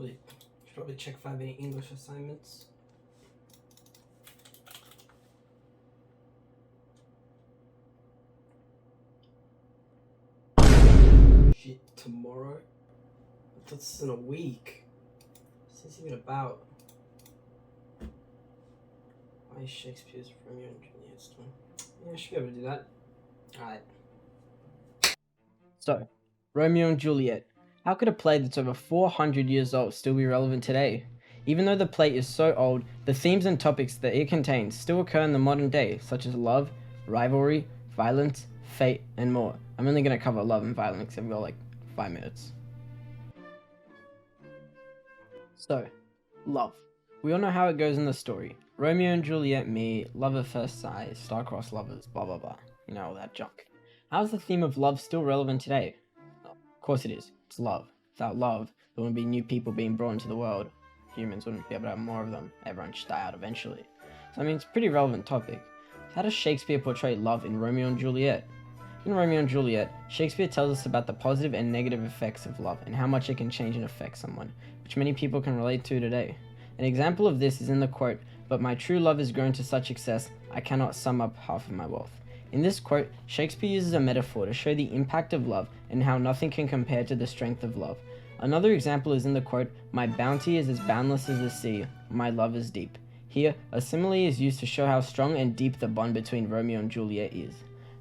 Should probably check if I have any English assignments. Shit, tomorrow? I thought this is in a week. What's this even about? Why is Shakespeare's Romeo and Juliet still? Yeah, I should be able to do that. Alright. So, Romeo and Juliet. How could a play that's over 400 years old still be relevant today? Even though the play is so old, the themes and topics that it contains still occur in the modern day, such as love, rivalry, violence, fate, and more. I'm only going to cover love and violence because I've got like 5 minutes. So, love. We all know how it goes in the story. Romeo and Juliet meet, love at first sight, star-crossed lovers, blah blah blah. You know, all that junk. How is the theme of love still relevant today? Well, of course it is. It's love. Without love, there wouldn't be new people being brought into the world. Humans wouldn't be able to have more of them. Everyone just die out eventually. So I mean, it's a pretty relevant topic. How does Shakespeare portray love in Romeo and Juliet? In Romeo and Juliet, Shakespeare tells us about the positive and negative effects of love and how much it can change and affect someone, which many people can relate to today. An example of this is in the quote, "But my true love has grown to such excess, I cannot sum up half of my wealth." In this quote, Shakespeare uses a metaphor to show the impact of love and how nothing can compare to the strength of love. Another example is in the quote, "My bounty is as boundless as the sea, my love is deep." Here, a simile is used to show how strong and deep the bond between Romeo and Juliet is.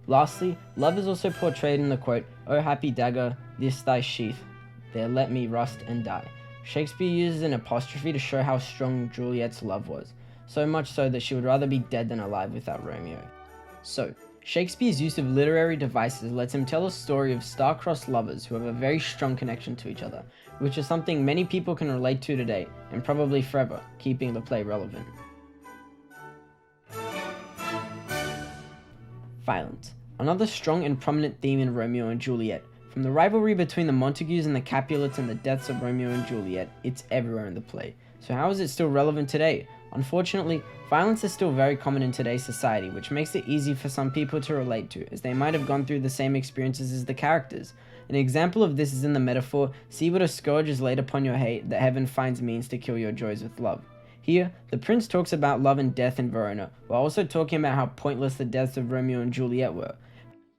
Lastly, love is also portrayed in the quote, "O happy dagger, this thy sheath, there let me rust and die." Shakespeare uses an apostrophe to show how strong Juliet's love was, so much so that she would rather be dead than alive without Romeo. So, Shakespeare's use of literary devices lets him tell a story of star-crossed lovers who have a very strong connection to each other, which is something many people can relate to today, and probably forever, keeping the play relevant. Violence. Another strong and prominent theme in Romeo and Juliet. From the rivalry between the Montagues and the Capulets and the deaths of Romeo and Juliet, it's everywhere in the play. So how is it still relevant today? Unfortunately, violence is still very common in today's society, which makes it easy for some people to relate to, as they might have gone through the same experiences as the characters. An example of this is in the metaphor, "See what a scourge is laid upon your hate, that heaven finds means to kill your joys with love." Here, the prince talks about love and death in Verona, while also talking about how pointless the deaths of Romeo and Juliet were.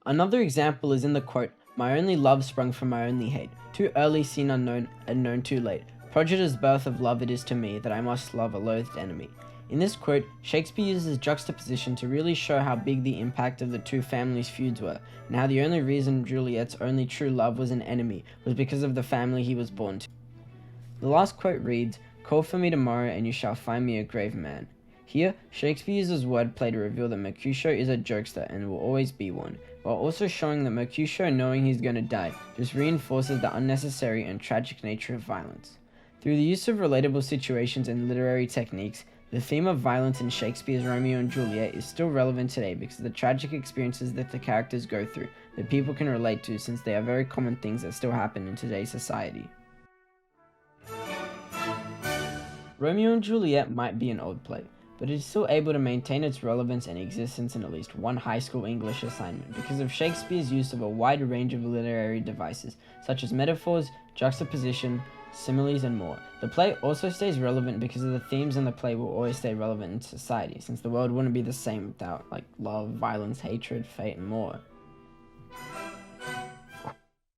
Another example is in the quote, "My only love sprung from my only hate, too early seen unknown, and known too late. Prodigious birth of love it is to me, that I must love a loathed enemy." In this quote, Shakespeare uses juxtaposition to really show how big the impact of the two families' feuds were, and how the only reason Juliet's only true love was an enemy was because of the family he was born to. The last quote reads, "Call for me tomorrow and you shall find me a grave man." Here, Shakespeare uses wordplay to reveal that Mercutio is a jokester and will always be one, while also showing that Mercutio, knowing he's going to die, just reinforces the unnecessary and tragic nature of violence. Through the use of relatable situations and literary techniques, the theme of violence in Shakespeare's Romeo and Juliet is still relevant today because of the tragic experiences that the characters go through that people can relate to, since they are very common things that still happen in today's society. Romeo and Juliet might be an old play, but it is still able to maintain its relevance and existence in at least one high school English assignment because of Shakespeare's use of a wide range of literary devices, such as metaphors, juxtaposition, similes, and more. The play also stays relevant because of the themes in the play will always stay relevant in society, since the world wouldn't be the same without, like, love, violence, hatred, fate, and more.